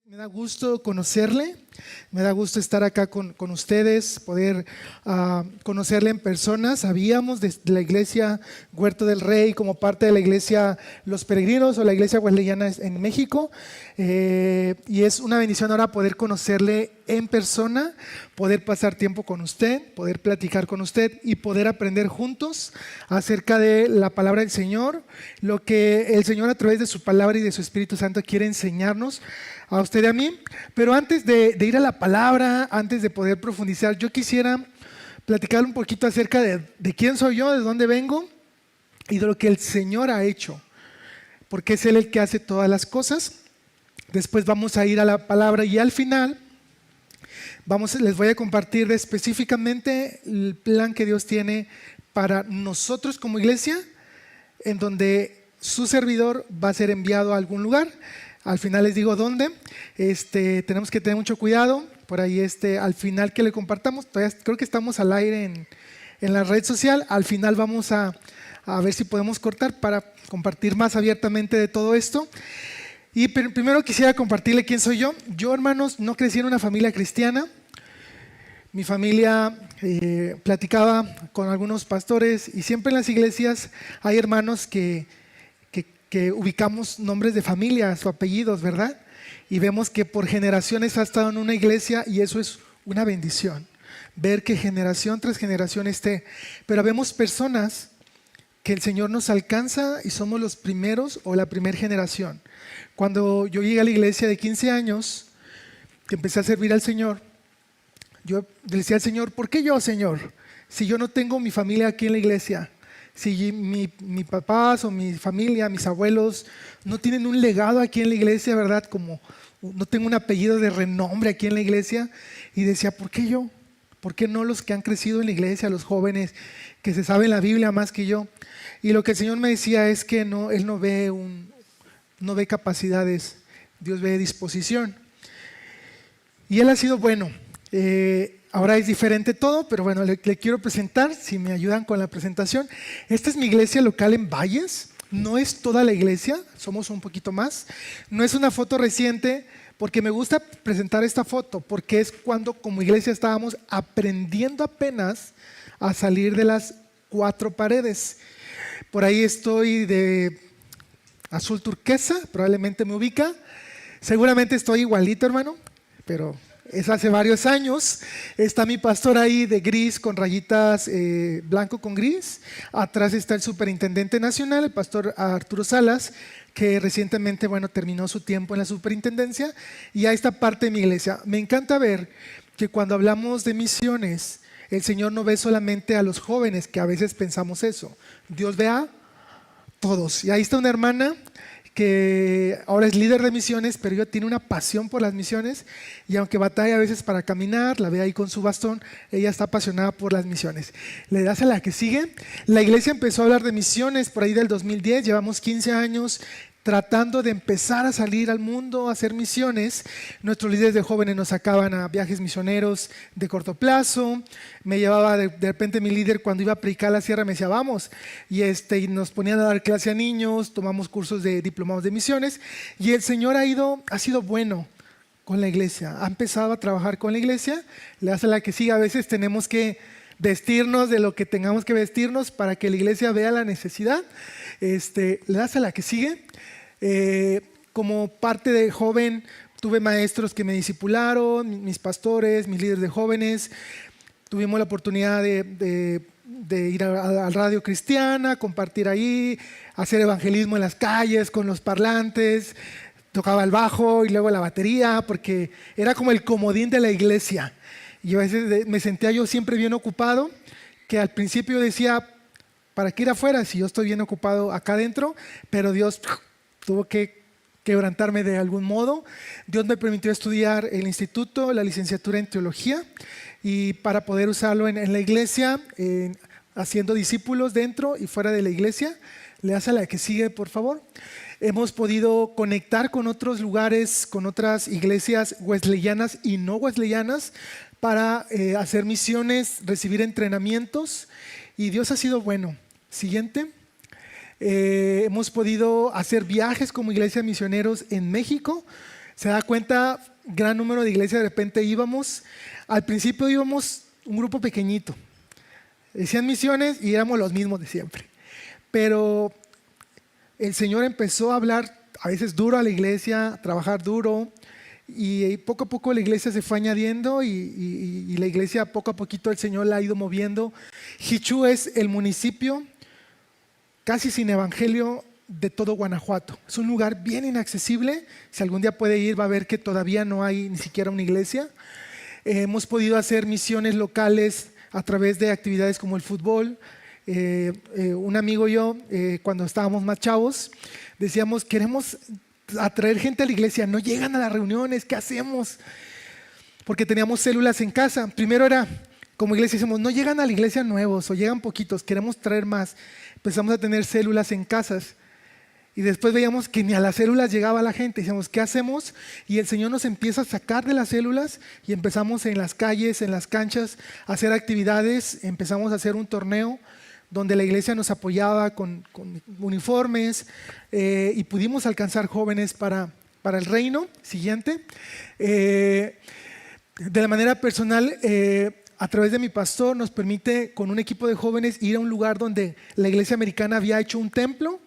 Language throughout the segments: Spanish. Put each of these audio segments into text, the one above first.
Me da gusto conocerle, me da gusto estar acá con ustedes, poder conocerle en persona. Sabíamos de la iglesia Huerto del Rey como parte de la iglesia Los Peregrinos o la iglesia wesleyana en México, y es una bendición ahora poder conocerle en persona, poder pasar tiempo con usted, poder platicar con usted y poder aprender juntos acerca de la palabra del Señor, lo que el Señor a través de su palabra y de su Espíritu Santo quiere enseñarnos a usted y a mí. Pero antes de ir a la palabra, antes de poder profundizar, yo quisiera platicar un poquito acerca de quién soy yo, de dónde vengo y de lo que el Señor ha hecho, porque es Él el que hace todas las cosas. Después vamos a ir a la palabra y al final les voy a compartir específicamente el plan que Dios tiene para nosotros como iglesia, en donde su servidor va a ser enviado a algún lugar. Al final les digo dónde. Tenemos que tener mucho cuidado. Por ahí al final que le compartamos, todavía creo que estamos al aire en la red social. Al final vamos a ver si podemos cortar para compartir más abiertamente de todo esto. Y primero quisiera compartirle quién soy yo. Yo, hermanos, no crecí en una familia cristiana. Mi familia platicaba con algunos pastores y siempre en las iglesias hay hermanos que ubicamos nombres de familias o apellidos, ¿verdad? Y vemos que por generaciones ha estado en una iglesia y eso es una bendición. Ver que generación tras generación esté. Pero vemos personas que el Señor nos alcanza y somos los primeros o la primera generación. Cuando yo llegué a la iglesia de 15 años, que empecé a servir al Señor, yo le decía al Señor, ¿por qué yo, Señor? Si yo no tengo mi familia aquí en la iglesia, si mi papás o mi familia, mis abuelos no tienen un legado aquí en la iglesia, ¿verdad? Como no tengo un apellido de renombre aquí en la iglesia. Y decía, ¿por qué yo? ¿Por qué no los que han crecido en la iglesia, los jóvenes que se saben la Biblia más que yo? Y lo que el Señor me decía es que Él no ve capacidades, Dios ve disposición. Y Él ha sido bueno. Ahora es diferente todo, pero bueno, le quiero presentar, si me ayudan con la presentación. Esta es mi iglesia local en Valles. No es toda la iglesia, somos un poquito más. No es una foto reciente, porque me gusta presentar esta foto, porque es cuando como iglesia estábamos aprendiendo apenas a salir de las 4 paredes. Por ahí estoy de azul turquesa, probablemente me ubica. Seguramente estoy igualito, hermano, pero es hace varios años. Está mi pastor ahí de gris con rayitas, blanco con gris. Atrás está el superintendente nacional, el pastor Arturo Salas, que recientemente, terminó su tiempo en la superintendencia. Y a esta parte de mi iglesia. Me encanta ver que cuando hablamos de misiones, el Señor no ve solamente a los jóvenes, que a veces pensamos eso. Dios ve a todos. Y ahí está una hermana que ahora es líder de misiones, pero ella tiene una pasión por las misiones y aunque batalla a veces para caminar, la ve ahí con su bastón, ella está apasionada por las misiones. Le das a la que sigue. La iglesia empezó a hablar de misiones por ahí del 2010, llevamos 15 años tratando de empezar a salir al mundo, a hacer misiones. Nuestros líderes de jóvenes nos sacaban a viajes misioneros de corto plazo. Me llevaba de repente mi líder cuando iba a predicar a la sierra, me decía vamos, y nos ponían a dar clase a niños, tomamos cursos de diplomados de misiones y el Señor ha sido bueno con la iglesia, ha empezado a trabajar con la iglesia. Le hace la que sigue. A veces tenemos que vestirnos de lo que tengamos que vestirnos para que la iglesia vea la necesidad. Le das a la que sigue. Como parte de joven tuve maestros que me discipularon, mis pastores, mis líderes de jóvenes. Tuvimos la oportunidad de ir a Radio Cristiana, compartir ahí, hacer evangelismo en las calles con los parlantes. Tocaba el bajo y luego la batería, porque era como el comodín de la iglesia. Y a veces me sentía yo siempre bien ocupado, que al principio decía, ¿para qué ir afuera si yo estoy bien ocupado acá adentro? Pero Dios tuvo que quebrantarme de algún modo. Dios me permitió estudiar el instituto, la licenciatura en teología, y para poder usarlo en la iglesia, haciendo discípulos dentro y fuera de la iglesia. Le das a la que sigue, por favor. Hemos podido conectar con otros lugares, con otras iglesias wesleyanas y no wesleyanas para hacer misiones, recibir entrenamientos, y Dios ha sido bueno. Siguiente. Hemos podido hacer viajes como iglesia misioneros en México. Se da cuenta, gran número de iglesias, de repente íbamos, al principio íbamos un grupo pequeñito, decían misiones y éramos los mismos de siempre, pero el Señor empezó a hablar a veces duro a la iglesia, a trabajar duro, y poco a poco la iglesia se fue añadiendo y la iglesia poco a poquito el Señor la ha ido moviendo. Jichú es el municipio casi sin evangelio de todo Guanajuato. Es un lugar bien inaccesible. Si algún día puede ir va a ver que todavía no hay ni siquiera una iglesia. Hemos podido hacer misiones locales a través de actividades como el fútbol. Un amigo y yo, cuando estábamos más chavos, decíamos, queremos atraer gente a la iglesia, no llegan a las reuniones, ¿qué hacemos? Porque teníamos células en casa. Primero era, como iglesia, decíamos, no llegan a la iglesia nuevos o llegan poquitos, queremos traer más. Empezamos a tener células en casas y después veíamos que ni a las células llegaba la gente. Decíamos, ¿qué hacemos? Y el Señor nos empieza a sacar de las células y empezamos en las calles, en las canchas, a hacer actividades. Empezamos a hacer un torneo donde la iglesia nos apoyaba con uniformes y pudimos alcanzar jóvenes para el reino. Siguiente. De la manera personal, a través de mi pastor nos permite con un equipo de jóvenes ir a un lugar donde la iglesia americana había hecho un templo,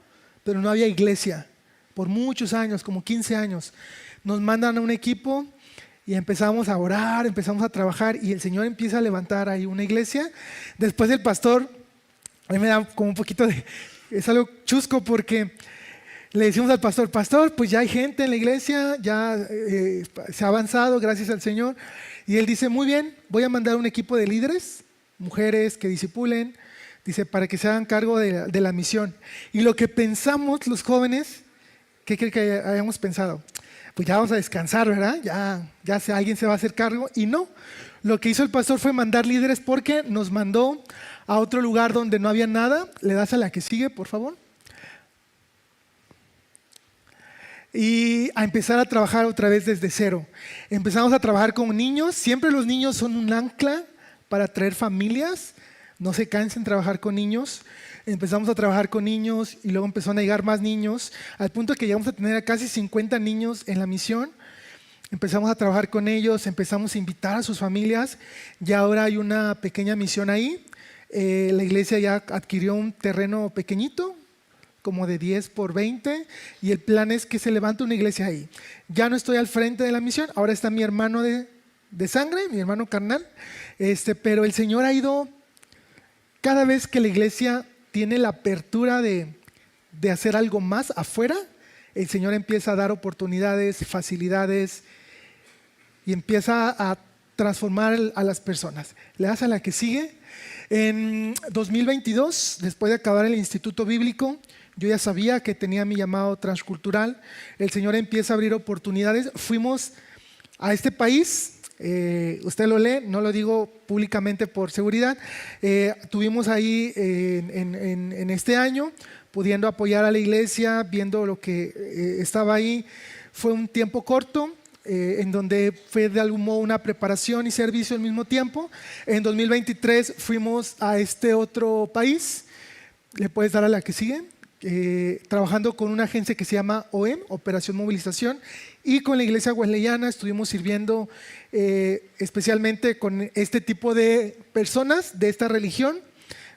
pero no había iglesia por muchos años, como 15 años. Nos mandan a un equipo y empezamos a orar, empezamos a trabajar y el Señor empieza a levantar ahí una iglesia. Después el pastor, a mí me da como un poquito de, es algo chusco porque le decimos al pastor, pues ya hay gente en la iglesia, ya se ha avanzado, gracias al Señor. Y él dice, muy bien, voy a mandar un equipo de líderes, mujeres que discipulen, dice, para que se hagan cargo de la misión. Y lo que pensamos los jóvenes, ¿qué creen que hayamos pensado? Pues ya vamos a descansar, ¿verdad? Ya alguien se va a hacer cargo. Y no, lo que hizo el pastor fue mandar líderes porque nos mandó a otro lugar donde no había nada. Le das a la que sigue, por favor. Y a empezar a trabajar otra vez desde cero. Empezamos a trabajar con niños. Siempre los niños son un ancla para atraer familias. No se cansen de trabajar con niños. Empezamos a trabajar con niños y luego empezaron a llegar más niños, al punto que llegamos a tener a casi 50 niños en la misión. Empezamos a trabajar con ellos, empezamos a invitar a sus familias. Ya ahora hay una pequeña misión ahí. La iglesia ya adquirió un terreno pequeñito, como de 10 por 20, y el plan es que se levante una iglesia ahí. Ya no estoy al frente de la misión, ahora está mi hermano de sangre, mi hermano carnal, pero el Señor ha ido, cada vez que la iglesia tiene la apertura de hacer algo más afuera, el Señor empieza a dar oportunidades, facilidades y empieza a transformar a las personas. Le das a la que sigue. En 2022, después de acabar el instituto bíblico, yo ya sabía que tenía mi llamado transcultural. El Señor empieza a abrir oportunidades. Fuimos a este país. Usted lo lee, no lo digo públicamente por seguridad. Tuvimos ahí en este año, pudiendo apoyar a la iglesia, viendo lo que estaba ahí. Fue un tiempo corto, en donde fue de algún modo una preparación y servicio al mismo tiempo. En 2023 fuimos a este otro país. ¿Le puedes dar a la que sigue? Trabajando con una agencia que se llama OEM, Operación Movilización, y con la iglesia wesleyana estuvimos sirviendo especialmente con este tipo de personas de esta religión.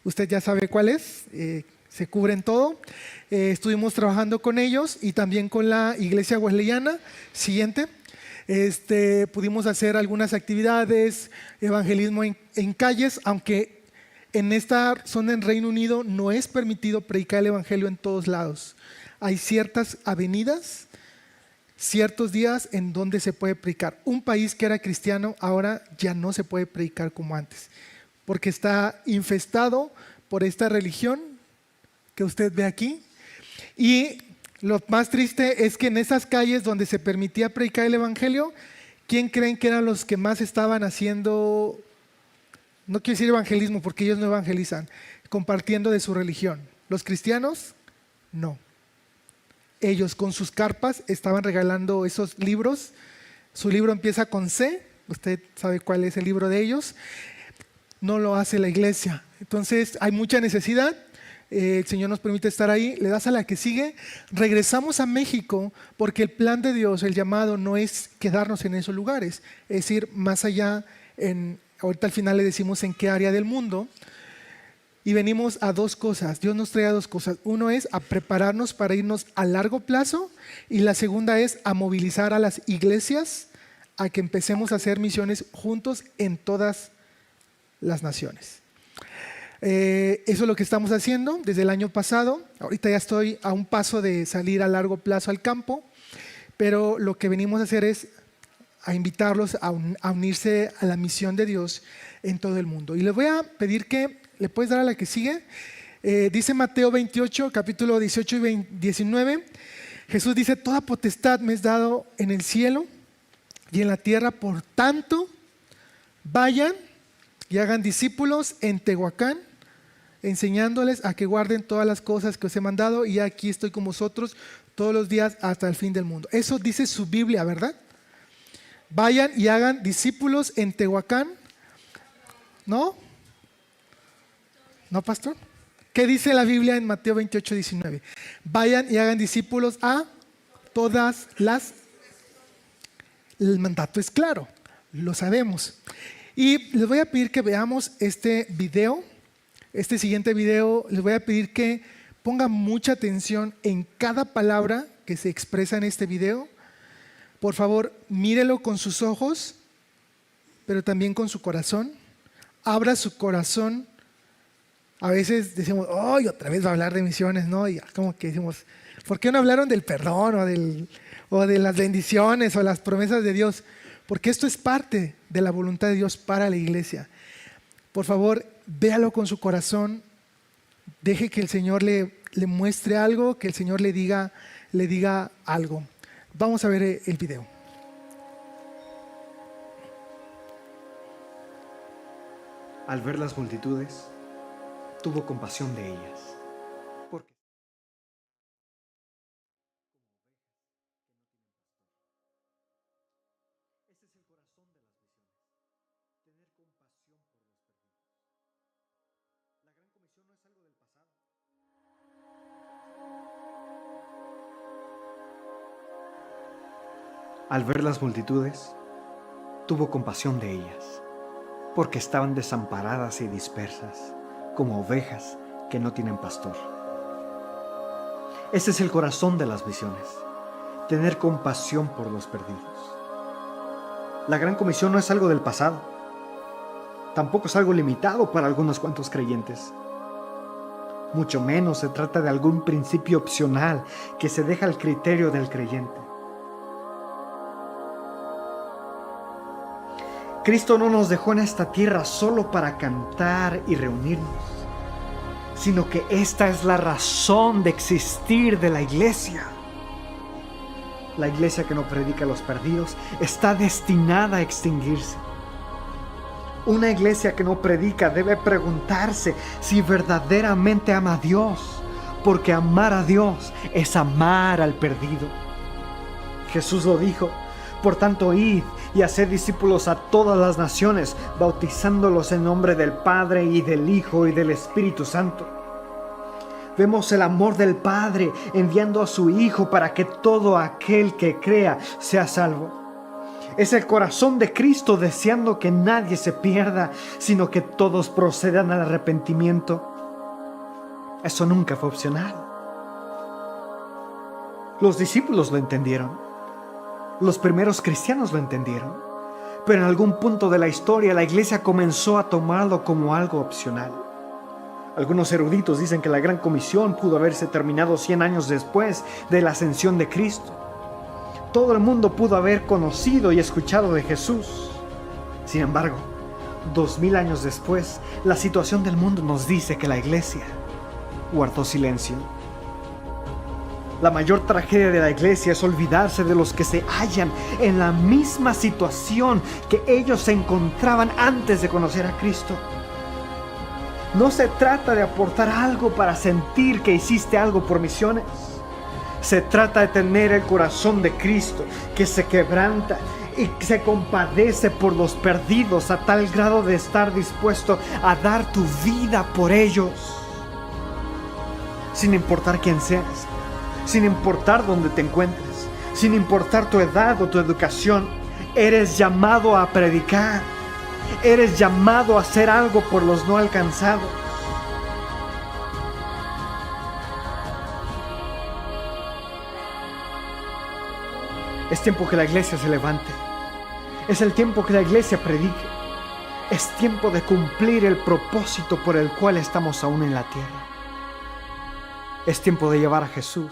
Usted ya sabe cuál es, se cubren todo. Estuvimos trabajando con ellos y también con la iglesia wesleyana. Siguiente. Pudimos hacer algunas actividades, evangelismo en calles, aunque en esta zona en Reino Unido no es permitido predicar el evangelio en todos lados. Hay ciertas avenidas, ciertos días en donde se puede predicar. Un país que era cristiano ahora ya no se puede predicar como antes, porque está infestado por esta religión que usted ve aquí. Y lo más triste es que en esas calles donde se permitía predicar el evangelio, ¿quién creen que eran los que más estaban haciendo? No quiero decir evangelismo porque ellos no evangelizan, compartiendo de su religión. Los cristianos, no. Ellos con sus carpas estaban regalando esos libros. Su libro empieza con C, usted sabe cuál es el libro de ellos. No lo hace la iglesia. Entonces hay mucha necesidad. el Señor nos permite estar ahí, le das a la que sigue, regresamos a México porque el plan de Dios, el llamado no es quedarnos en esos lugares, es ir más allá, ahorita al final le decimos en qué área del mundo, y venimos a dos cosas. Dios nos trae a dos cosas. Uno es a prepararnos para irnos a largo plazo, y la segunda es a movilizar a las iglesias a que empecemos a hacer misiones juntos en todas las naciones. Eso es lo que estamos haciendo desde el año pasado. Ahorita ya estoy a un paso de salir a largo plazo al campo, pero lo que venimos a hacer es a invitarlos a unirse a la misión de Dios en todo el mundo. Y les voy a pedir que le puedes dar a la que sigue. Dice Mateo 28, capítulo 18 y 19. Jesús dice: toda potestad me es dado en el cielo y en la tierra, por tanto, vayan y hagan discípulos en Tehuacán, enseñándoles a que guarden todas las cosas que os he mandado, y aquí estoy con vosotros todos los días hasta el fin del mundo. Eso dice su Biblia, ¿verdad? Vayan y hagan discípulos en Tehuacán. ¿No? ¿No, pastor? ¿Qué dice la Biblia en Mateo 28, 19? Vayan y hagan discípulos a todas las... El mandato es claro, lo sabemos. Y les voy a pedir que veamos este video, este siguiente video. Les voy a pedir que pongan mucha atención en cada palabra que se expresa en este video. Por favor, mírelo con sus ojos, pero también con su corazón. Abra su corazón. A veces decimos: ¡ay, otra vez va a hablar de misiones!, ¿no? Y como que decimos: ¿por qué no hablaron del perdón o de las bendiciones o las promesas de Dios? Porque esto es parte de la voluntad de Dios para la iglesia. Por favor, véalo con su corazón. Deje que el Señor le muestre algo, que el Señor le diga algo. Vamos a ver el video. Al ver las multitudes, tuvo compasión de ellas, porque ese es el corazón de las misiones, tener compasión por los perdidos. La gran comisión no es algo del pasado. Al ver las multitudes, tuvo compasión de ellas, porque estaban desamparadas y dispersas, como ovejas que no tienen pastor. Ese es el corazón de las misiones, tener compasión por los perdidos. La gran comisión no es algo del pasado, tampoco es algo limitado para algunos cuantos creyentes. Mucho menos se trata de algún principio opcional que se deja al criterio del creyente. Cristo no nos dejó en esta tierra solo para cantar y reunirnos, sino que esta es la razón de existir de la iglesia. La iglesia que no predica a los perdidos está destinada a extinguirse. Una iglesia que no predica debe preguntarse si verdaderamente ama a Dios, porque amar a Dios es amar al perdido. Jesús lo dijo: por tanto, id y haced discípulos a todas las naciones, bautizándolos en nombre del Padre y del Hijo y del Espíritu Santo. Vemos el amor del Padre enviando a su Hijo para que todo aquel que crea sea salvo. Es el corazón de Cristo deseando que nadie se pierda, sino que todos procedan al arrepentimiento. Eso nunca fue opcional. Los discípulos lo entendieron. Los primeros cristianos lo entendieron, pero en algún punto de la historia la iglesia comenzó a tomarlo como algo opcional. Algunos eruditos dicen que la Gran Comisión pudo haberse terminado 100 años después de la ascensión de Cristo. Todo el mundo pudo haber conocido y escuchado de Jesús. Sin embargo, 2000 años después, la situación del mundo nos dice que la iglesia guardó silencio. La mayor tragedia de la iglesia es olvidarse de los que se hallan en la misma situación que ellos se encontraban antes de conocer a Cristo. No se trata de aportar algo para sentir que hiciste algo por misiones. Se trata de tener el corazón de Cristo, que se quebranta y se compadece por los perdidos a tal grado de estar dispuesto a dar tu vida por ellos. sin importar quién seas, sin importar dónde te encuentres, sin importar tu edad o tu educación. Eres llamado a predicar. Eres llamado a hacer algo por los no alcanzados. Es tiempo que la iglesia se levante. Es el tiempo que la iglesia predique. Es tiempo de cumplir el propósito por el cual estamos aún en la tierra. Es tiempo de llevar a Jesús.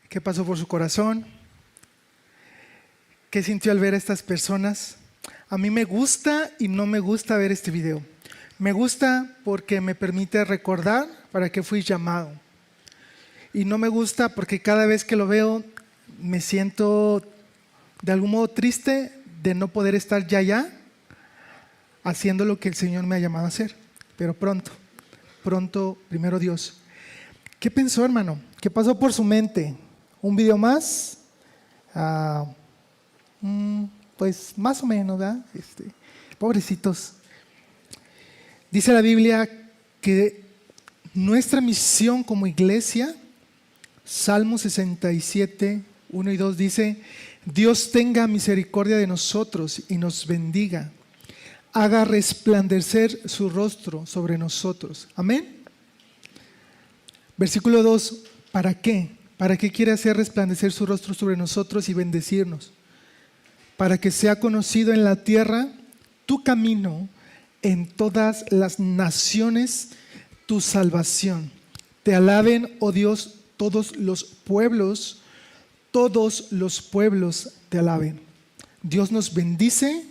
¿Qué pasó por su corazón? ¿Qué sintió al ver a estas personas? A mí me gusta y no me gusta ver este video. Me gusta porque me permite recordar para qué fui llamado. Y no me gusta porque cada vez que lo veo me siento de algún modo triste de no poder estar ya haciendo lo que el Señor me ha llamado a hacer. Pero pronto, primero Dios. ¿Qué pensó, hermano? ¿Qué pasó por su mente? ¿Un video más? Pues más o menos, ¿verdad? Pobrecitos. Dice la Biblia que nuestra misión como iglesia, Salmo 67, 1 y 2 dice: Dios tenga misericordia de nosotros y nos bendiga, haga resplandecer su rostro sobre nosotros. Amén. Versículo 2, ¿para qué? ¿Para qué quiere hacer resplandecer su rostro sobre nosotros y bendecirnos? Para que sea conocido en la tierra tu camino, en todas las naciones tu salvación. Te alaben, oh Dios, todos los pueblos te alaben. Dios nos bendice,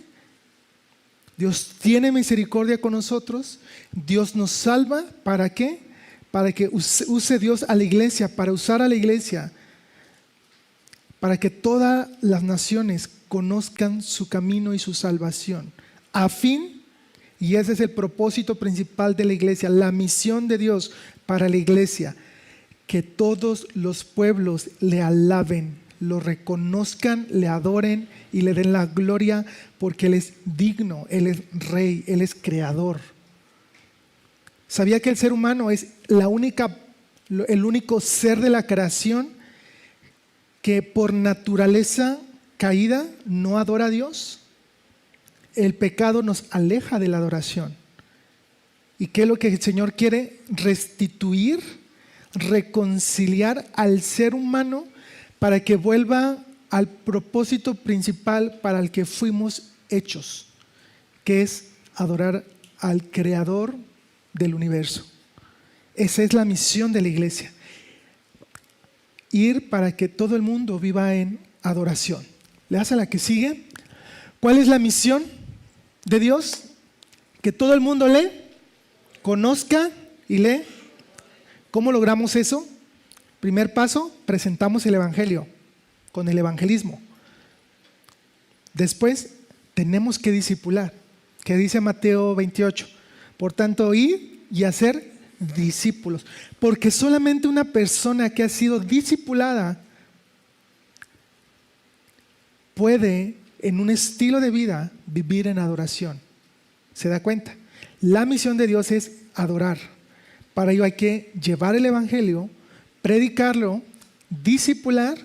Dios tiene misericordia con nosotros, Dios nos salva. ¿Para qué? Para que use Dios a la iglesia, para usar a la iglesia, para que todas las naciones conozcan su camino y su salvación. A fin, y ese es el propósito principal de la iglesia, la misión de Dios para la iglesia, que todos los pueblos le alaben, lo reconozcan, le adoren y le den la gloria, porque Él es digno, Él es rey, Él es creador. ¿Sabía que el ser humano es el único ser de la creación que por naturaleza caída no adora a Dios? El pecado nos aleja de la adoración. ¿Y qué es lo que el Señor quiere? Restituir, reconciliar al ser humano para que vuelva al propósito principal para el que fuimos hechos, que es adorar al Creador del universo. Esa es la misión de la iglesia. Ir para que todo el mundo viva en adoración. ¿Le das a la que sigue? ¿Cuál es la misión de Dios? Que todo el mundo le conozca y lee. ¿Cómo logramos eso? Primer paso, presentamos el evangelio con el evangelismo. Después tenemos que discipular, que dice Mateo 28. Por tanto, ir y hacer discípulos, porque solamente una persona que ha sido discipulada puede en un estilo de vida vivir en adoración. ¿Se da cuenta? La misión de Dios es adorar. Para ello hay que llevar el evangelio, predicarlo, discipular,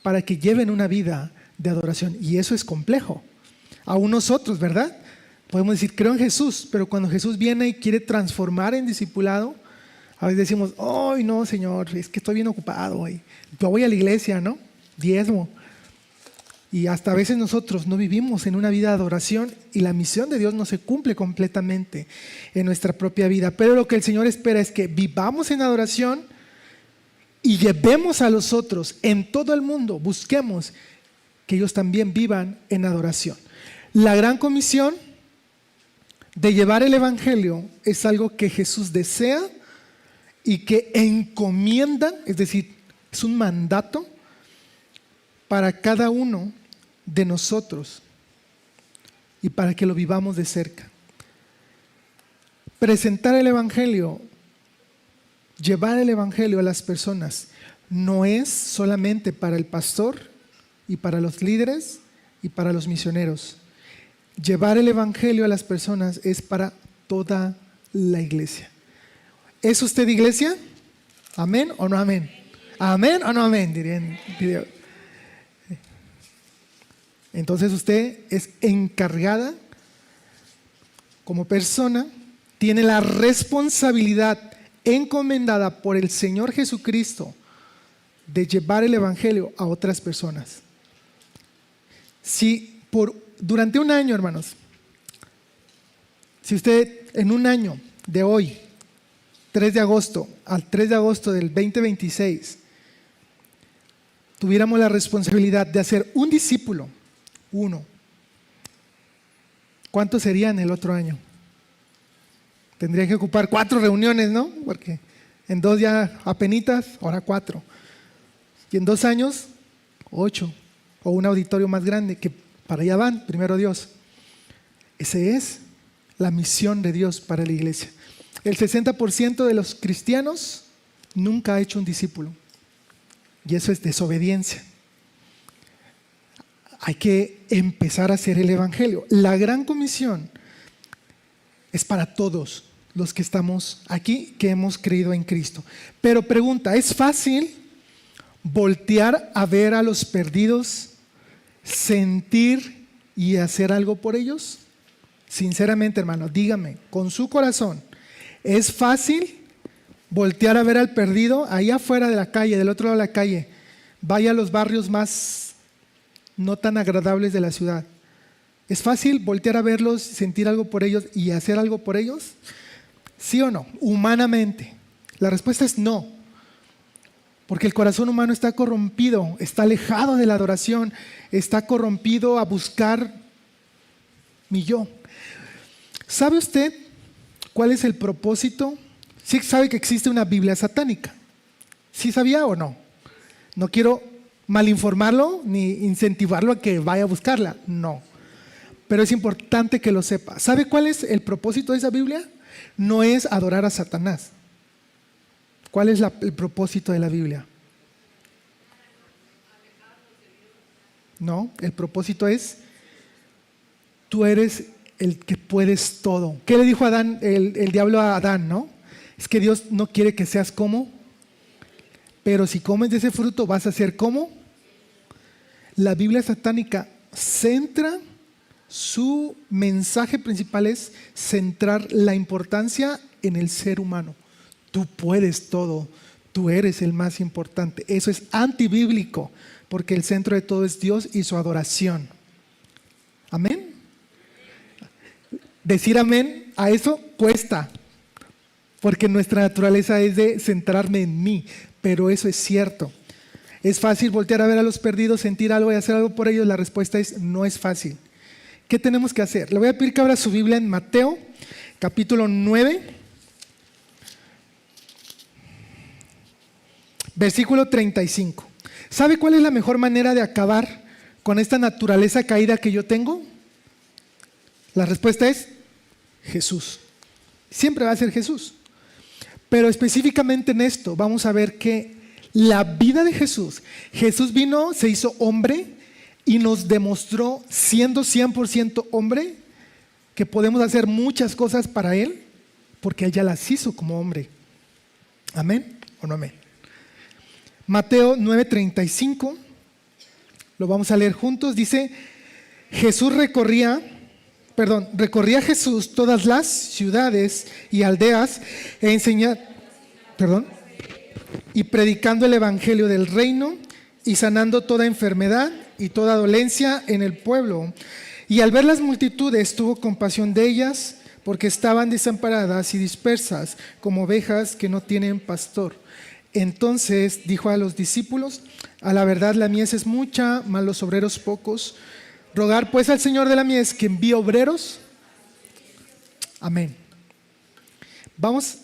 para que lleven una vida de adoración. Y eso es complejo. Aún nosotros, ¿verdad? Podemos decir, creo en Jesús, pero cuando Jesús viene y quiere transformar en discipulado, a veces decimos, ¡ay, no, Señor! Es que estoy bien ocupado hoy. Yo voy a la iglesia, ¿no? Diezmo. Y hasta a veces nosotros no vivimos en una vida de adoración y la misión de Dios no se cumple completamente en nuestra propia vida. Pero lo que el Señor espera es que vivamos en adoración y llevemos a los otros en todo el mundo, busquemos que ellos también vivan en adoración. La gran comisión de llevar el evangelio es algo que Jesús desea y que encomienda, es decir, es un mandato para cada uno de nosotros y para que lo vivamos de cerca. Presentar el evangelio, llevar el evangelio a las personas, no es solamente para el pastor y para los líderes y para los misioneros. Llevar el evangelio a las personas es para toda la iglesia. ¿Es usted iglesia? ¿Amén o no amén? ¿Amén o no amén? Dirían. Entonces usted es encargada como persona, tiene la responsabilidad encomendada por el Señor Jesucristo de llevar el Evangelio a otras personas. Si durante un año, hermanos, si usted en un año de hoy, 3 de agosto al 3 de agosto del 2026, tuviéramos la responsabilidad de hacer un discípulo, uno, ¿cuántos serían el otro año? Tendría que ocupar 4 reuniones, ¿no? Porque en 2 ya apenitas, ahora 4. Y en 2 años, 8. O un auditorio más grande, que para allá van, primero Dios. Esa es la misión de Dios para la iglesia. El 60% de los cristianos nunca ha hecho un discípulo. Y eso es desobediencia. Hay que empezar a hacer el evangelio. La gran comisión es para todos los que estamos aquí, que hemos creído en Cristo. Pero pregunta, ¿es fácil voltear a ver a los perdidos, sentir y hacer algo por ellos? Sinceramente, hermano, dígame, con su corazón, ¿es fácil voltear a ver al perdido ahí afuera de la calle, del otro lado de la calle? Vaya a los barrios más no tan agradables de la ciudad. ¿Es fácil voltear a verlos, sentir algo por ellos y hacer algo por ellos? ¿Sí o no? Humanamente. La respuesta es no. Porque el corazón humano está corrompido, está alejado de la adoración, está corrompido a buscar mi yo. ¿Sabe usted cuál es el propósito? Sí sabe que existe una Biblia satánica. ¿Sí sabía o no? No quiero malinformarlo ni incentivarlo a que vaya a buscarla. No. Pero es importante que lo sepa. ¿Sabe cuál es el propósito de esa Biblia? No es adorar a Satanás. ¿Cuál es el propósito de la Biblia? No, el propósito es: tú eres el que puedes todo. ¿Qué le dijo Adán, el diablo a Adán, no? Es que Dios no quiere que seas como, pero si comes de ese fruto vas a ser como. La Biblia satánica centra, su mensaje principal es centrar la importancia en el ser humano. Tú puedes todo, tú eres el más importante. Eso es antibíblico, porque el centro de todo es Dios y su adoración. Amén. Decir amén a eso cuesta, porque nuestra naturaleza es de centrarme en mí, pero eso es cierto. ¿Es fácil voltear a ver a los perdidos, sentir algo y hacer algo por ellos? La respuesta es: no es fácil. ¿Qué tenemos que hacer? Le voy a pedir que abra su Biblia en Mateo, capítulo 9, versículo 35. ¿Sabe cuál es la mejor manera de acabar con esta naturaleza caída que yo tengo? La respuesta es Jesús. Siempre va a ser Jesús. Pero específicamente en esto vamos a ver que la vida de Jesús vino, se hizo hombre y nos demostró, siendo 100% hombre, que podemos hacer muchas cosas para Él, porque Él ya las hizo como hombre. ¿Amén o no amén? Mateo 9:35, lo vamos a leer juntos. Dice: recorría Jesús todas las ciudades y aldeas y predicando el evangelio del reino y sanando toda enfermedad y toda dolencia en el pueblo. Y al ver las multitudes tuvo compasión de ellas, porque estaban desamparadas y dispersas como ovejas que no tienen pastor. Entonces dijo a los discípulos: a la verdad la mies es mucha, mas los obreros pocos. Rogar pues al Señor de la mies que envíe obreros. Amén. Vamos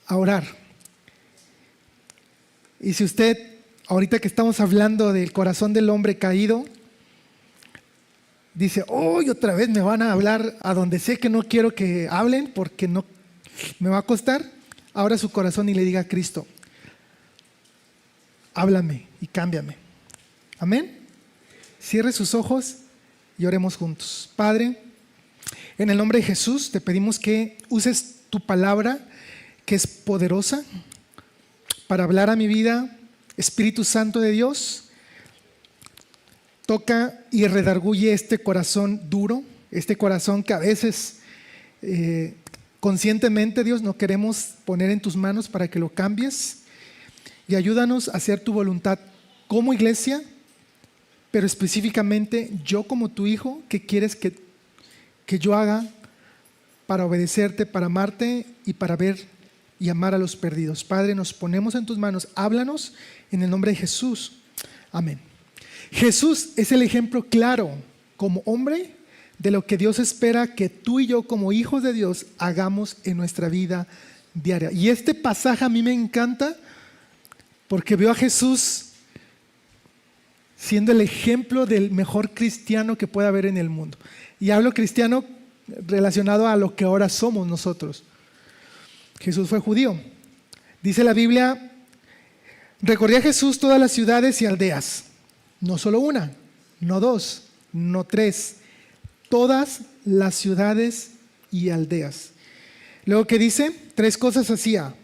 a orar. Y si usted, ahorita que estamos hablando del corazón del hombre caído, dice: hoy otra vez me van a hablar a donde sé que no quiero que hablen porque no me va a costar, abra su corazón y le diga a Cristo: háblame y cámbiame. Amén. Cierre sus ojos y oremos juntos. Padre, en el nombre de Jesús te pedimos que uses tu palabra, que es poderosa para hablar a mi vida. Espíritu Santo de Dios, toca y redarguye este corazón duro, este corazón que a veces conscientemente, Dios, no queremos poner en tus manos para que lo cambies, y ayúdanos a hacer tu voluntad como iglesia, pero específicamente yo como tu hijo. ¿Qué quieres que yo haga para obedecerte, para amarte y para ver y amar a los perdidos? Padre, nos ponemos en tus manos, háblanos en el nombre de Jesús. Amén. Jesús es el ejemplo claro como hombre de lo que Dios espera que tú y yo como hijos de Dios hagamos en nuestra vida diaria. Y este pasaje a mí me encanta porque veo a Jesús siendo el ejemplo del mejor cristiano que puede haber en el mundo. Y hablo cristiano relacionado a lo que ahora somos nosotros. Jesús fue judío. Dice la Biblia, recorría Jesús todas las ciudades y aldeas. No solo una, no dos, no tres. Todas las ciudades y aldeas. Luego, ¿qué dice? 3 cosas hacía: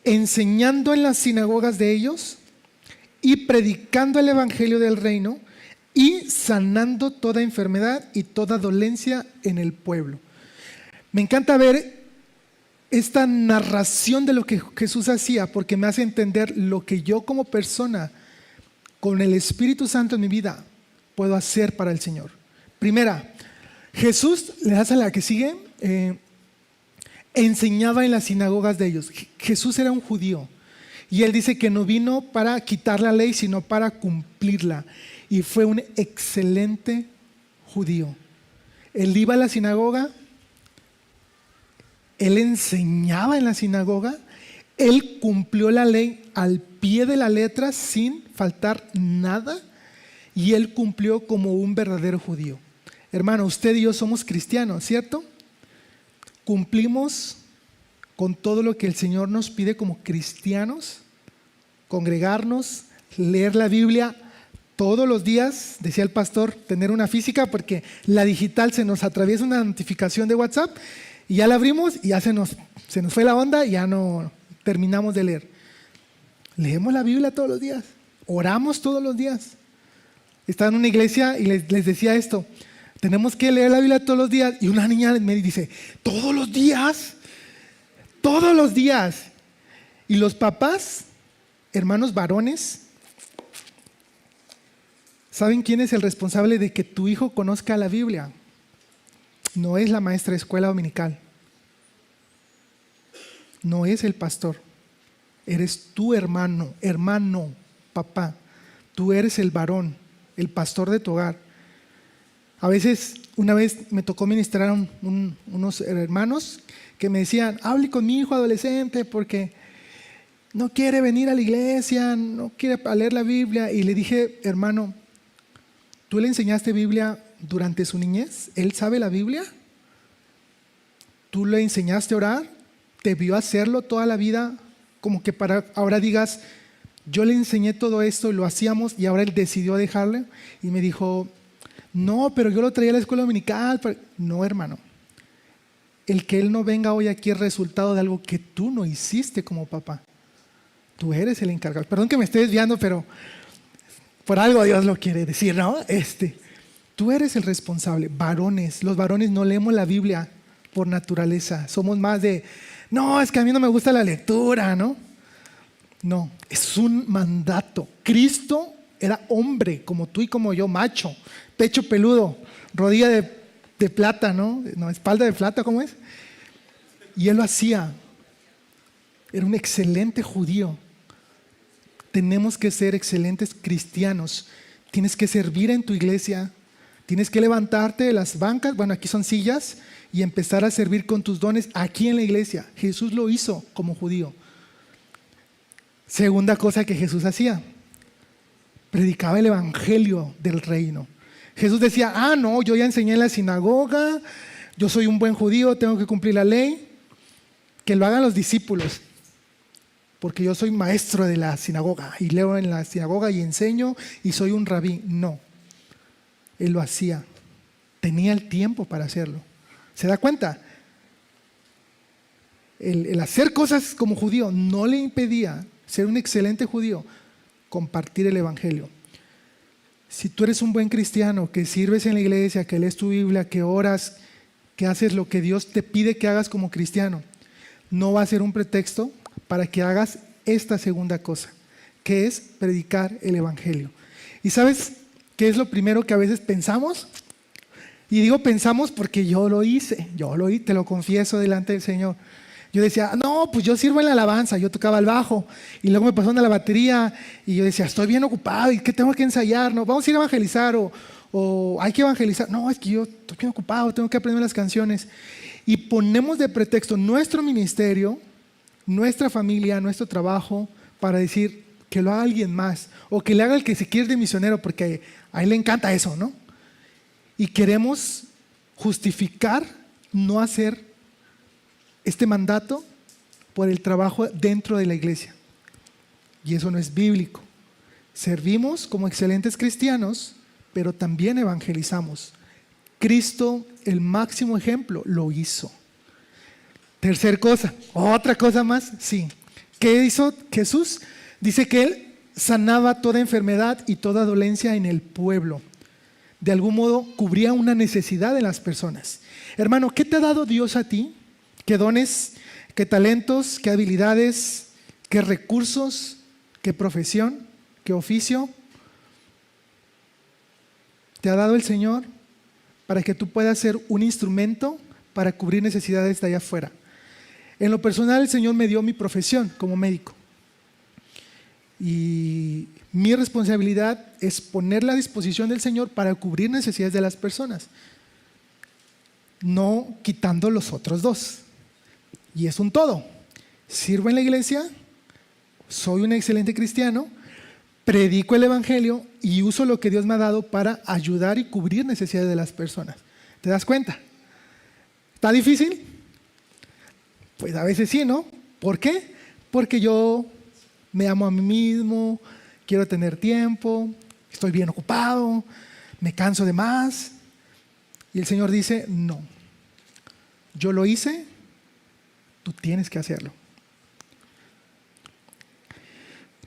enseñando en las sinagogas de ellos, y predicando el evangelio del reino, y sanando toda enfermedad y toda dolencia en el pueblo. Me encanta ver esta narración de lo que Jesús hacía, porque me hace entender lo que yo como persona, con el Espíritu Santo en mi vida, puedo hacer para el Señor. Primera, Jesús, le das a la que sigue, enseñaba en las sinagogas de ellos. Jesús era un judío y él dice que no vino para quitar la ley, sino para cumplirla, y fue un excelente judío. Él iba a la sinagoga, él enseñaba en la sinagoga, él cumplió la ley al pie de la letra sin faltar nada, y él cumplió como un verdadero judío. Hermano, usted y yo somos cristianos, ¿cierto? Cumplimos con todo lo que el Señor nos pide como cristianos: congregarnos, leer la Biblia todos los días, decía el pastor, tener una física, porque la digital se nos atraviesa una notificación de WhatsApp y ya la abrimos y ya se nos fue la onda y ya no terminamos de leer. Leemos la Biblia todos los días, oramos todos los días. Estaba en una iglesia y les decía esto: tenemos que leer la Biblia todos los días. Y una niña me dice, ¿todos los días? Todos los días. Y los papás, hermanos varones, ¿saben quién es el responsable de que tu hijo conozca la Biblia? No es la maestra de escuela dominical, no es el pastor. Eres tu hermano, papá. Tú eres el varón, el pastor de tu hogar. A veces, una vez me tocó ministrar a unos hermanos que me decían, hable con mi hijo adolescente porque no quiere venir a la iglesia, no quiere leer la Biblia. Y le dije, hermano, ¿tú le enseñaste Biblia durante su niñez? ¿Él sabe la Biblia? ¿Tú le enseñaste a orar? ¿Te vio hacerlo toda la vida? Como que para ahora digas, yo le enseñé todo esto, lo hacíamos y ahora él decidió dejarle. Y me dijo, no, pero yo lo traía a la escuela dominical. No, hermano. El que él no venga hoy aquí es resultado de algo que tú no hiciste como papá. Tú eres el encargado. Perdón que me esté desviando, pero por algo Dios lo quiere decir, ¿no? Tú eres el responsable. Varones, los varones no leemos la Biblia por naturaleza. Somos más de, no, es que a mí no me gusta la lectura, ¿no? No, es un mandato. Cristo era hombre como tú y como yo, macho, pecho peludo, rodilla de plata, ¿no? Espalda de plata, ¿cómo es? Y él lo hacía. Era un excelente judío. Tenemos que ser excelentes cristianos. Tienes que servir en tu iglesia. Tienes que levantarte de las bancas, bueno, aquí son sillas, y empezar a servir con tus dones aquí en la iglesia. Jesús lo hizo como judío. Segunda cosa que Jesús hacía: predicaba el evangelio del reino. Jesús decía, no, yo ya enseñé en la sinagoga, yo soy un buen judío, tengo que cumplir la ley. Que lo hagan los discípulos, porque yo soy maestro de la sinagoga y leo en la sinagoga y enseño y soy un rabí. No, él lo hacía, tenía el tiempo para hacerlo. ¿Se da cuenta? el hacer cosas como judío no le impedía ser un excelente judío, compartir el evangelio. Si tú eres un buen cristiano, que sirves en la iglesia, que lees tu Biblia, que oras, que haces lo que Dios te pide que hagas como cristiano, no va a ser un pretexto para que hagas esta segunda cosa, que es predicar el evangelio. ¿Y sabes qué es lo primero que a veces pensamos? Y digo pensamos porque yo lo hice, te lo confieso delante del Señor. Yo decía, no, pues yo sirvo en la alabanza, yo tocaba el bajo, y luego me pasaron a la batería, y yo decía, estoy bien ocupado, ¿y qué tengo que ensayar? No, vamos a ir a evangelizar, o hay que evangelizar. No, es que yo estoy bien ocupado, tengo que aprender las canciones. Y ponemos de pretexto nuestro ministerio, nuestra familia, nuestro trabajo, para decir que lo haga alguien más, o que le haga el que se quiere de misionero, porque a él le encanta eso, ¿no? Y queremos justificar no hacer este mandato por el trabajo dentro de la iglesia. Y eso no es bíblico. Servimos como excelentes cristianos, pero también evangelizamos. Cristo, el máximo ejemplo, lo hizo. Tercer cosa, otra cosa más, sí. ¿Qué hizo Jesús? Dice que Él sanaba toda enfermedad y toda dolencia en el pueblo. De algún modo cubría una necesidad de las personas. Hermano, ¿qué te ha dado Dios a ti? ¿Qué dones, qué talentos, qué habilidades, qué recursos, qué profesión, qué oficio te ha dado el Señor para que tú puedas ser un instrumento para cubrir necesidades de allá afuera? En lo personal, el Señor me dio mi profesión como médico. Y mi responsabilidad es ponerla a disposición del Señor para cubrir necesidades de las personas, no quitando los otros dos. Y es un todo. Sirvo en la iglesia, soy un excelente cristiano, predico el evangelio y uso lo que Dios me ha dado para ayudar y cubrir necesidades de las personas. ¿Te das cuenta? ¿Está difícil? Pues a veces sí, ¿no? ¿Por qué? Porque yo me amo a mí mismo, quiero tener tiempo, estoy bien ocupado, me canso de más. Y el Señor dice, no, yo lo hice, tú tienes que hacerlo.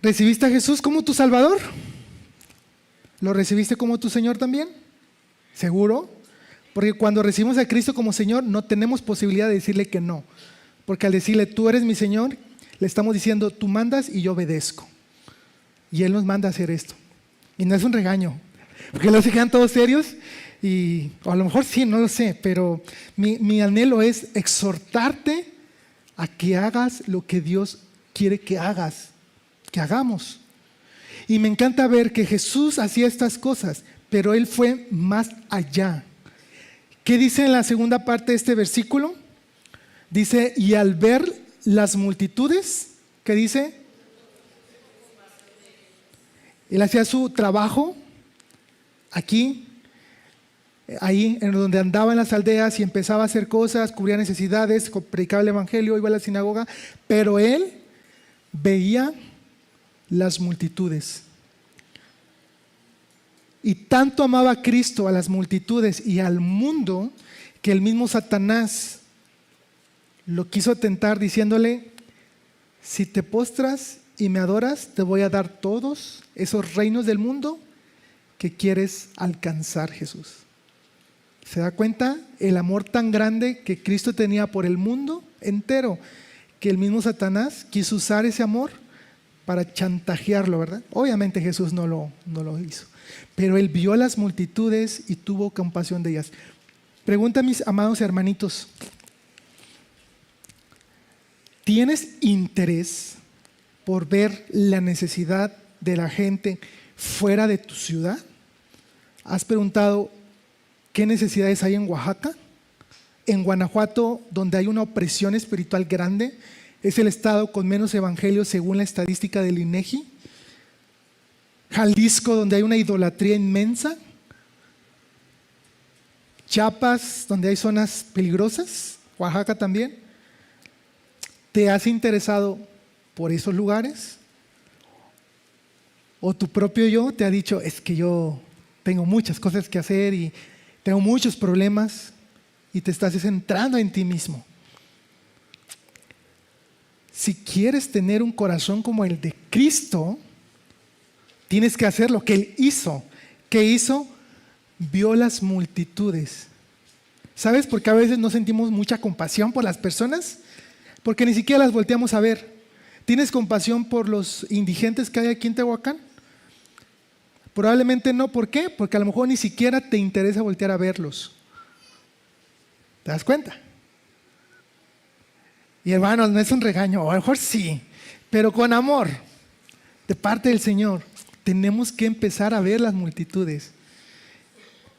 ¿Recibiste a Jesús como tu Salvador? ¿Lo recibiste como tu Señor también? ¿Seguro? Porque cuando recibimos a Cristo como Señor no tenemos posibilidad de decirle que no. Porque al decirle, tú eres mi Señor, le estamos diciendo, tú mandas y yo obedezco. Y Él nos manda a hacer esto. Y no es un regaño, porque luego se quedan todos serios o a lo mejor sí, no lo sé, pero mi anhelo es exhortarte a que hagas lo que Dios quiere que hagas, que hagamos. Y me encanta ver que Jesús hacía estas cosas, pero Él fue más allá. ¿Qué dice en la segunda parte de este versículo? Dice, y al ver las multitudes, ¿qué dice? Él hacía su trabajo aquí, ahí en donde andaba en las aldeas y empezaba a hacer cosas, cubría necesidades, predicaba el evangelio, iba a la sinagoga, pero Él veía las multitudes. Y tanto amaba a Cristo a las multitudes y al mundo que el mismo Satanás lo quiso tentar diciéndole, si te postras y me adoras, te voy a dar todos esos reinos del mundo que quieres alcanzar, Jesús. ¿Se da cuenta? El amor tan grande que Cristo tenía por el mundo entero, que el mismo Satanás quiso usar ese amor para chantajearlo, ¿verdad? Obviamente Jesús no lo hizo, pero Él vio a las multitudes y tuvo compasión de ellas. Pregunta a mis amados hermanitos, ¿tienes interés por ver la necesidad de la gente fuera de tu ciudad? ¿Has preguntado qué necesidades hay en Oaxaca? En Guanajuato, donde hay una opresión espiritual grande, es el estado con menos evangelios según la estadística del INEGI. Jalisco, donde hay una idolatría inmensa. Chiapas, donde hay zonas peligrosas. Oaxaca también. ¿Te has interesado por esos lugares? ¿O tu propio yo te ha dicho, es que yo tengo muchas cosas que hacer y tengo muchos problemas, y te estás centrando en ti mismo? si quieres tener un corazón como el de Cristo, tienes que hacer lo que Él hizo. ¿Qué hizo? Vio las multitudes. ¿Sabes por qué a veces no sentimos mucha compasión por las personas? Porque ni siquiera las volteamos a ver. ¿Tienes compasión por los indigentes que hay aquí en Tehuacán? Probablemente no. ¿Por qué? Porque a lo mejor ni siquiera te interesa voltear a verlos. ¿Te das cuenta? Y hermanos, no es un regaño, o a lo mejor sí, pero con amor, de parte del Señor. Tenemos que empezar a ver las multitudes.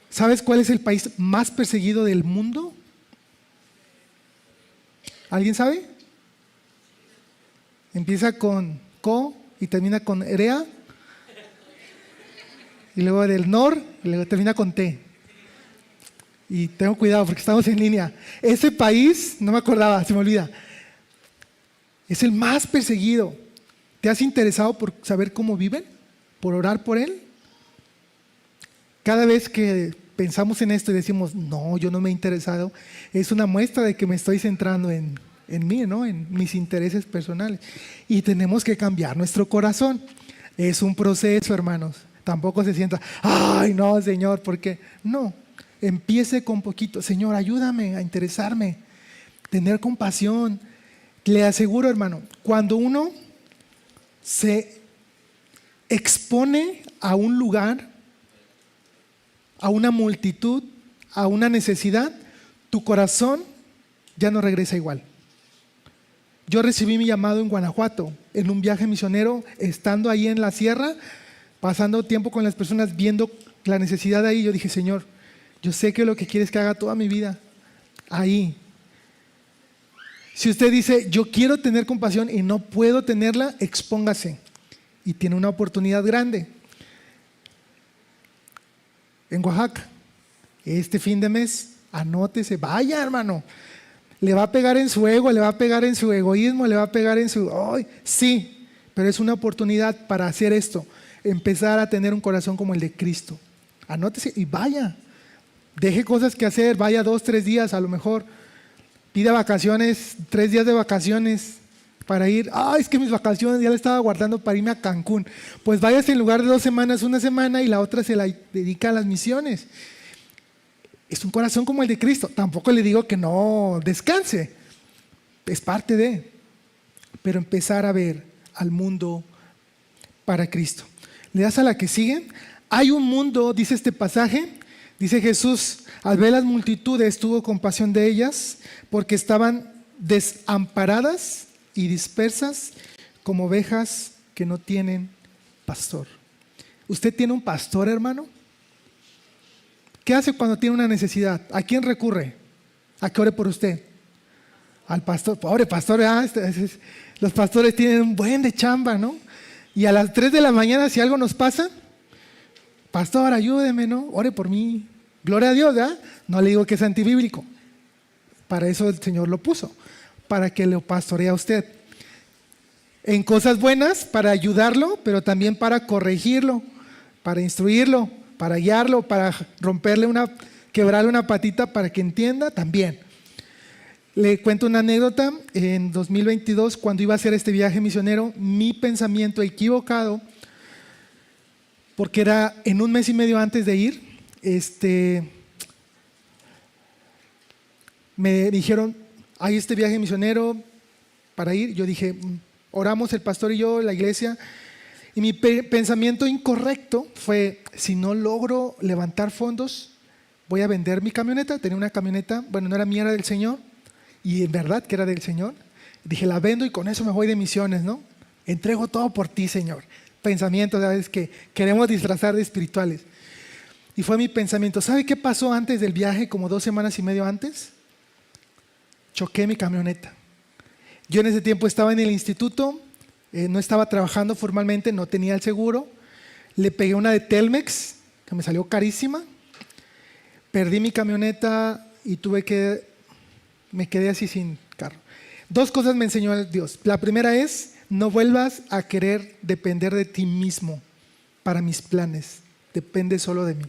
¿Sabes cuál es el país más perseguido del mundo? ¿Alguien sabe? Empieza con Co y termina con Erea. Y luego del Nor y luego termina con T. Y tengo cuidado porque estamos en línea. Ese país, no me acordaba, se me olvida. Es el más perseguido. ¿Te has interesado por saber cómo viven? ¿Por orar por él? Cada vez que pensamos en esto y decimos, no, yo no me he interesado, es una muestra de que me estoy centrando en mí, ¿no? En mis intereses personales. Y tenemos que cambiar nuestro corazón. Es un proceso, hermanos. Tampoco se sienta, ay, no, Señor, ¿por qué? No, empiece con poquito. Señor, ayúdame a interesarme, tener compasión. Le aseguro, hermano, cuando uno se expone a un lugar, a una multitud, a una necesidad, tu corazón ya no regresa igual. Yo recibí mi llamado en Guanajuato, en un viaje misionero, estando ahí en la sierra, pasando tiempo con las personas, viendo la necesidad ahí. Yo dije, Señor, yo sé que lo que quieres que haga toda mi vida, ahí. Si usted dice, yo quiero tener compasión y no puedo tenerla, expóngase. Y tiene una oportunidad grande. En Oaxaca, este fin de mes, anótese, vaya, hermano. Le va a pegar en su ego, le va a pegar en su egoísmo, le va a pegar en su... ¡Ay! Sí, pero es una oportunidad para hacer esto. Empezar a tener un corazón como el de Cristo. Anótese y vaya. Deje cosas que hacer, vaya 2, 3 días a lo mejor. Pida vacaciones, 3 días de vacaciones para ir. Es que mis vacaciones ya las estaba guardando para irme a Cancún. Pues váyase en lugar de 2 semanas, 1 semana y la otra se la dedica a las misiones. Es un corazón como el de Cristo. Tampoco le digo que no descanse. Es parte de. Pero empezar a ver al mundo para Cristo. ¿Le das a la que sigue? Hay un mundo, dice este pasaje, dice Jesús, al ver las multitudes tuvo compasión de ellas porque estaban desamparadas y dispersas como ovejas que no tienen pastor. ¿Usted tiene un pastor, hermano? ¿Qué hace cuando tiene una necesidad? ¿A quién recurre? ¿A que ore por usted? Al pastor. Pobre pastor, los pastores tienen un buen de chamba, ¿no? Y a las 3 de la mañana si algo nos pasa, pastor, ayúdeme, ¿no? Ore por mí. Gloria a Dios, ¿verdad? No le digo que es antibíblico. Para eso el Señor lo puso, para que lo pastoree a usted. En cosas buenas, para ayudarlo, pero también para corregirlo, para instruirlo, para guiarlo, para quebrarle una patita para que entienda también. Le cuento una anécdota. En 2022, cuando iba a hacer este viaje misionero, mi pensamiento equivocado, porque era en 1 mes y medio antes de ir, me dijeron, hay este viaje misionero para ir. Yo dije, oramos el pastor y yo, la iglesia. Y mi pensamiento incorrecto fue, si no logro levantar fondos, voy a vender mi camioneta. Tenía una camioneta, bueno, no era mía, era del Señor. Y en verdad que era del Señor. Dije, la vendo y con eso me voy de misiones, ¿no? Entrego todo por ti, Señor. Pensamientos, ¿sabes? Que queremos disfrazar de espirituales. Y fue mi pensamiento. ¿Sabe qué pasó antes del viaje, como 2 semanas y medio antes? Choqué mi camioneta. Yo en ese tiempo estaba en el instituto, no estaba trabajando formalmente, no tenía el seguro. Le pegué una de Telmex, que me salió carísima. Perdí mi camioneta y me quedé así sin carro. 2 cosas me enseñó Dios. La primera es, no vuelvas a querer depender de ti mismo para mis planes. Depende solo de mí.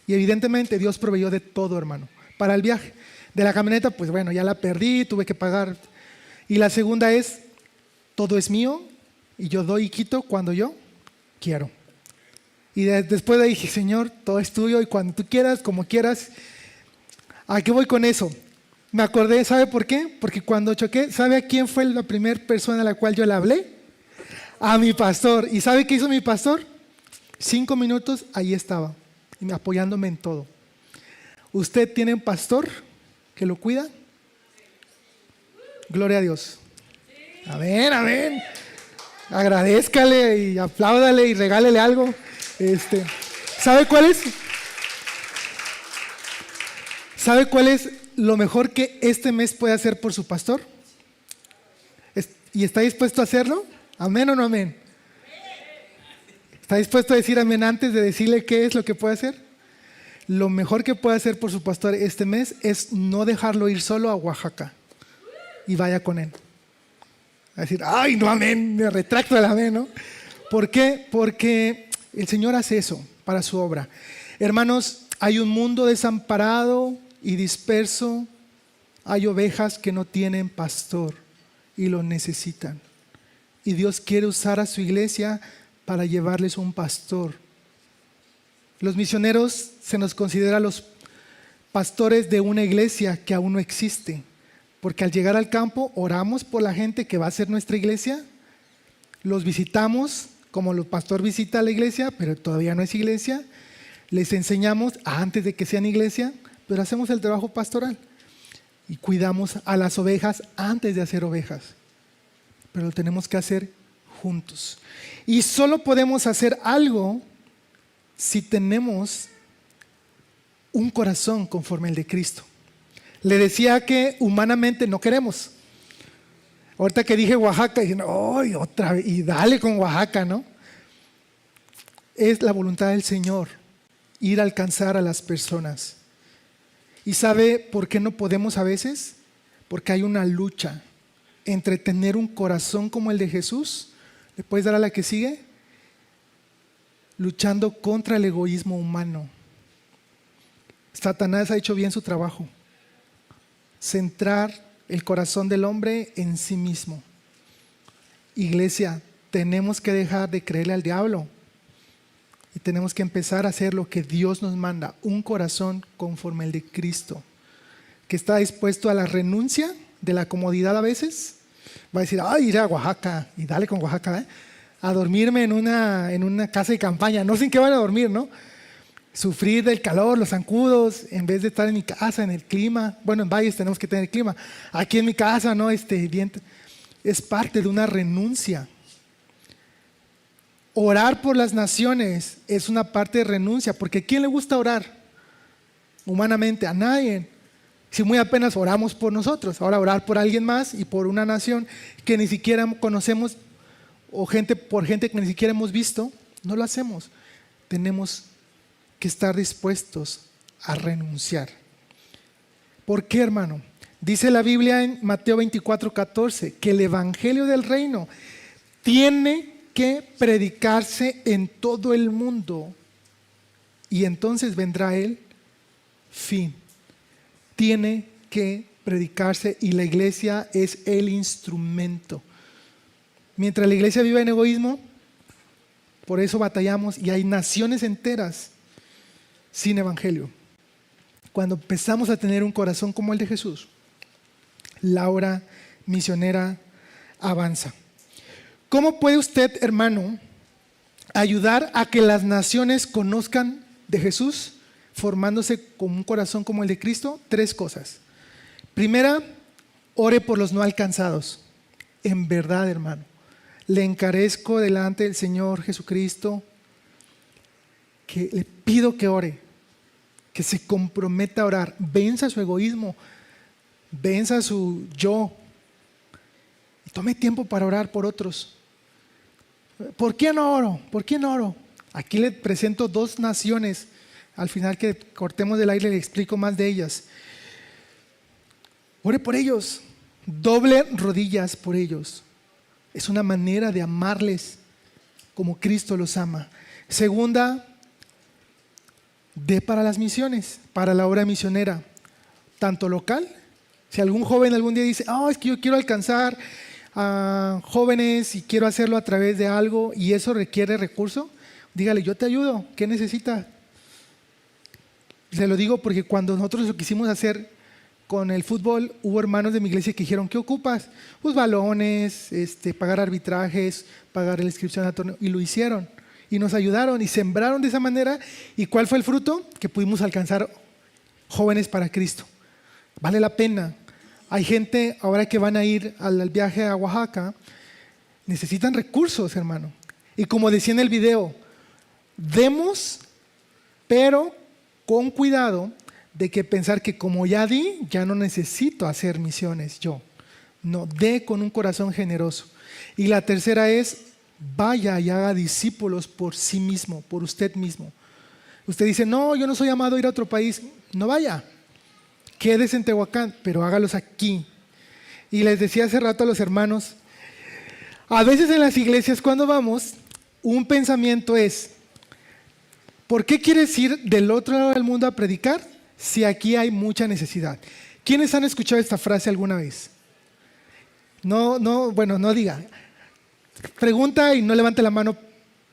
Y evidentemente Dios proveyó de todo, hermano, para el viaje. De la camioneta, pues bueno, ya la perdí, tuve que pagar. Y la segunda es, todo es mío y yo doy y quito cuando yo quiero. Y después de ahí dije, Señor, todo es tuyo y cuando tú quieras, como quieras. ¿A qué voy con eso? Me acordé, ¿sabe por qué? Porque cuando choqué, ¿sabe a quién fue la primera persona a la cual yo le hablé? A mi pastor. ¿Y sabe qué hizo mi pastor? 5 minutos, ahí estaba, apoyándome en todo. ¿Usted tiene un pastor que lo cuida? Gloria a Dios. Amén, amén. Agradézcale y apláudale y regálele algo. ¿Sabe cuál es? ¿Sabe cuál es lo mejor que este mes puede hacer por su pastor? ¿Y está dispuesto a hacerlo? ¿Amén o no amén? ¿Está dispuesto a decir amén antes de decirle qué es lo que puede hacer? Lo mejor que puede hacer por su pastor este mes es no dejarlo ir solo a Oaxaca y vaya con él. A decir, ay, no, amén, me retracto el amén, ¿no? ¿Por qué? Porque el Señor hace eso para su obra. Hermanos, hay un mundo desamparado y disperso. Hay ovejas que no tienen pastor y lo necesitan. Y Dios quiere usar a su iglesia para llevarles un pastor. Los misioneros se nos considera los pastores de una iglesia que aún no existe. Porque al llegar al campo oramos por la gente que va a ser nuestra iglesia. Los visitamos como el pastor visita la iglesia, pero todavía no es iglesia. Les enseñamos antes de que sean iglesia, pero hacemos el trabajo pastoral. Y cuidamos a las ovejas antes de hacer ovejas. Pero lo tenemos que hacer juntos. Y solo podemos hacer algo si tenemos un corazón conforme el de Cristo. Le decía que humanamente no queremos. Ahorita que dije Oaxaca, dije, ¡ay, otra vez! Y dale con Oaxaca, ¿no? Es la voluntad del Señor ir a alcanzar a las personas. ¿Y sabe por qué no podemos a veces? Porque hay una lucha entre tener un corazón como el de Jesús. ¿Le puedes dar a la que sigue? Luchando contra el egoísmo humano. Satanás ha hecho bien su trabajo. Centrar el corazón del hombre en sí mismo. Iglesia, tenemos que dejar de creerle al diablo y tenemos que empezar a hacer lo que Dios nos manda, un corazón conforme el de Cristo, que está dispuesto a la renuncia de la comodidad a veces. Va a decir, ay, iré a Oaxaca, y dale con Oaxaca, a dormirme en una casa de campaña, no sé en qué van a dormir, ¿no? Sufrir del calor, los zancudos, en vez de estar en mi casa, en el clima. Bueno, en Valles tenemos que tener clima. Aquí en mi casa, ¿no? Viento. Es parte de una renuncia. Orar por las naciones es una parte de renuncia, porque ¿a quién le gusta orar? Humanamente, a nadie. Si muy apenas oramos por nosotros, ahora orar por alguien más y por una nación que ni siquiera conocemos o por gente que ni siquiera hemos visto, no lo hacemos. Tenemos que estar dispuestos a renunciar. ¿Por qué, hermano? Dice la Biblia en Mateo 24:14 que el evangelio del reino tiene que predicarse en todo el mundo y entonces vendrá el fin. Tiene que predicarse y la iglesia es el instrumento. Mientras la iglesia vive en egoísmo, por eso batallamos y hay naciones enteras sin evangelio. Cuando empezamos a tener un corazón como el de Jesús, la obra misionera avanza. ¿Cómo puede usted, hermano, ayudar a que las naciones conozcan de Jesús, formándose con un corazón como el de Cristo? 3 cosas. Primera, ore por los no alcanzados. En verdad, hermano, le encarezco delante del Señor Jesucristo que le pido que ore, que se comprometa a orar, venza su egoísmo, venza su yo y tome tiempo para orar por otros. ¿Por qué no oro? ¿Por qué no oro? Aquí le presento 2 naciones. Al final que cortemos del aire le explico más de ellas. Ore por ellos, doble rodillas por ellos. Es una manera de amarles como Cristo los ama. Segunda, dé para las misiones, para la obra misionera, tanto local. Si algún joven algún día dice, es que yo quiero alcanzar jóvenes y quiero hacerlo a través de algo y eso requiere recurso, dígale, yo te ayudo, ¿qué necesita? Se lo digo porque cuando nosotros lo quisimos hacer con el fútbol, hubo hermanos de mi iglesia que dijeron, ¿qué ocupas? Pues balones, pagar arbitrajes, pagar la inscripción al torneo, y lo hicieron. Y nos ayudaron y sembraron de esa manera. ¿Y cuál fue el fruto? Que pudimos alcanzar jóvenes para Cristo. Vale la pena. Hay gente ahora que van a ir al viaje a Oaxaca, necesitan recursos, hermano. Y como decía en el video, demos, pero con cuidado de que pensar que como ya di, ya no necesito hacer misiones yo. No, dé con un corazón generoso. Y la tercera es, vaya y haga discípulos por sí mismo, por usted mismo. Usted dice, no, yo no soy llamado a ir a otro país. No vaya, quédese en Tehuacán, pero hágalos aquí. Y les decía hace rato a los hermanos, a veces en las iglesias cuando vamos, un pensamiento es, ¿por qué quieres ir del otro lado del mundo a predicar si aquí hay mucha necesidad? ¿Quiénes han escuchado esta frase alguna vez? No diga. Pregunta y no levante la mano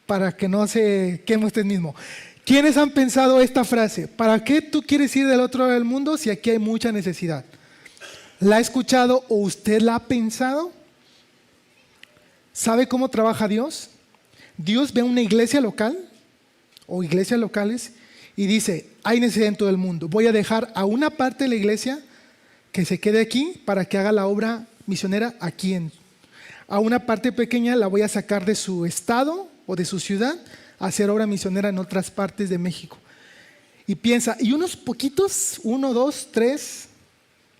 para que no se queme usted mismo. ¿Quiénes han pensado esta frase? ¿Para qué tú quieres ir del otro lado del mundo si aquí hay mucha necesidad? ¿La ha escuchado o usted la ha pensado? ¿Sabe cómo trabaja Dios? Dios ve una iglesia local o iglesias locales y dice, hay necesidad en todo el mundo. Voy a dejar a una parte de la iglesia que se quede aquí para que haga la obra misionera aquí. A una parte pequeña la voy a sacar de su estado o de su ciudad a hacer obra misionera en otras partes de México. Y piensa, y unos poquitos, 1, 2, 3,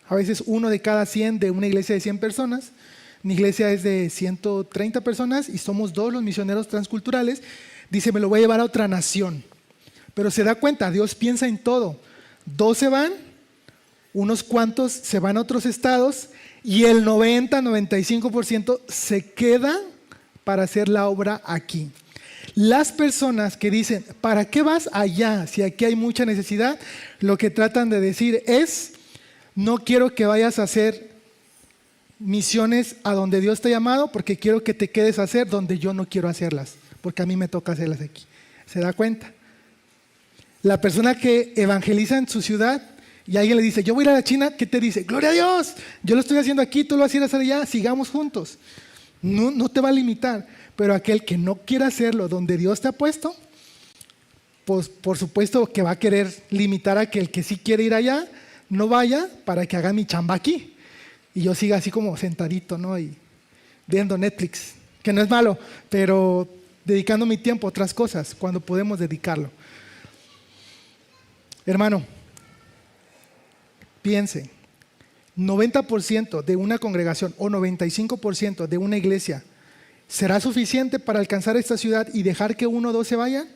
a veces 1 de cada 100 de una iglesia de 100 personas. Mi iglesia es de 130 personas y somos 2 los misioneros transculturales. Dice, me lo voy a llevar a otra nación. Pero se da cuenta, Dios piensa en todo. 2 se van, unos cuantos se van a otros estados y el 90-95% se queda para hacer la obra aquí. Las personas que dicen, ¿para qué vas allá si aquí hay mucha necesidad? Lo que tratan de decir es, no quiero que vayas a hacer misiones a donde Dios te ha llamado porque quiero que te quedes a hacer donde yo no quiero hacerlas, porque a mí me toca hacerlas aquí. ¿Se da cuenta? La persona que evangeliza en su ciudad y alguien le dice, yo voy a ir a la China, ¿qué te dice? ¡Gloria a Dios! Yo lo estoy haciendo aquí, tú lo vas a ir a hacer allá, sigamos juntos. No te va a limitar, pero aquel que no quiera hacerlo donde Dios te ha puesto, pues por supuesto que va a querer limitar a que el que sí quiere ir allá, no vaya para que haga mi chamba aquí. Y yo siga así como sentadito, ¿no? Y viendo Netflix, que no es malo, pero dedicando mi tiempo a otras cosas cuando podemos dedicarlo. Hermano, piense, 90% de una congregación o 95% de una iglesia, ¿será suficiente para alcanzar esta ciudad y dejar que 1 o 2 se vayan?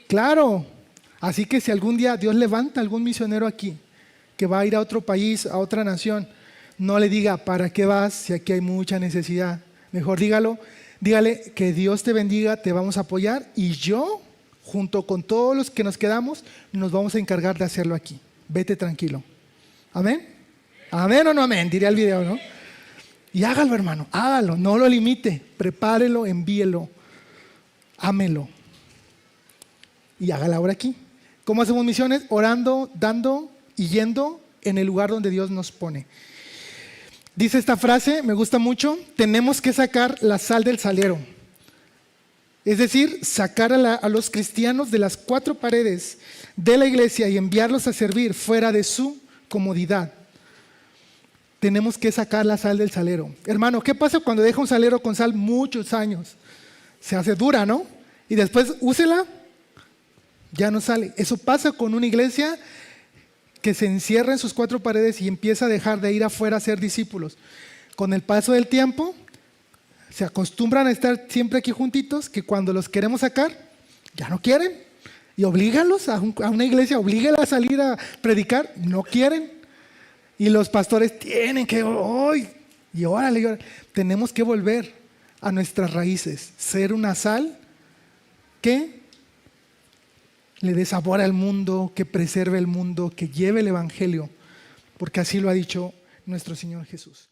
Claro. Así que si algún día Dios levanta algún misionero aquí que va a ir a otro país, a otra nación, no le diga, ¿para qué vas si aquí hay mucha necesidad? Mejor dígale que Dios te bendiga, te vamos a apoyar y yo, junto con todos los que nos quedamos, nos vamos a encargar de hacerlo aquí. Vete tranquilo. ¿Amén? ¿Amén o no amén? Diría el video, ¿no? Y hágalo, hermano, hágalo, no lo limite, prepárelo, envíelo, ámelo y haga la obra aquí. ¿Cómo hacemos misiones? Orando, dando y yendo en el lugar donde Dios nos pone. Dice esta frase, me gusta mucho, tenemos que sacar la sal del salero. Es decir, sacar a los cristianos de las 4 paredes de la iglesia y enviarlos a servir fuera de su comodidad. Tenemos que sacar la sal del salero. Hermano, ¿qué pasa cuando deja un salero con sal muchos años? Se hace dura, ¿no? Y después úsela, ya no sale. Eso pasa con una iglesia que se encierra en sus 4 paredes y empieza a dejar de ir afuera a ser discípulos. Con el paso del tiempo, se acostumbran a estar siempre aquí juntitos, que cuando los queremos sacar, ya no quieren. Y oblígalos a una iglesia, oblígala a salir a predicar, no quieren. Y los pastores tienen que, y órale, tenemos que volver a nuestras raíces, ser una sal que le dé sabor al mundo, que preserve el mundo, que lleve el evangelio, porque así lo ha dicho nuestro Señor Jesús.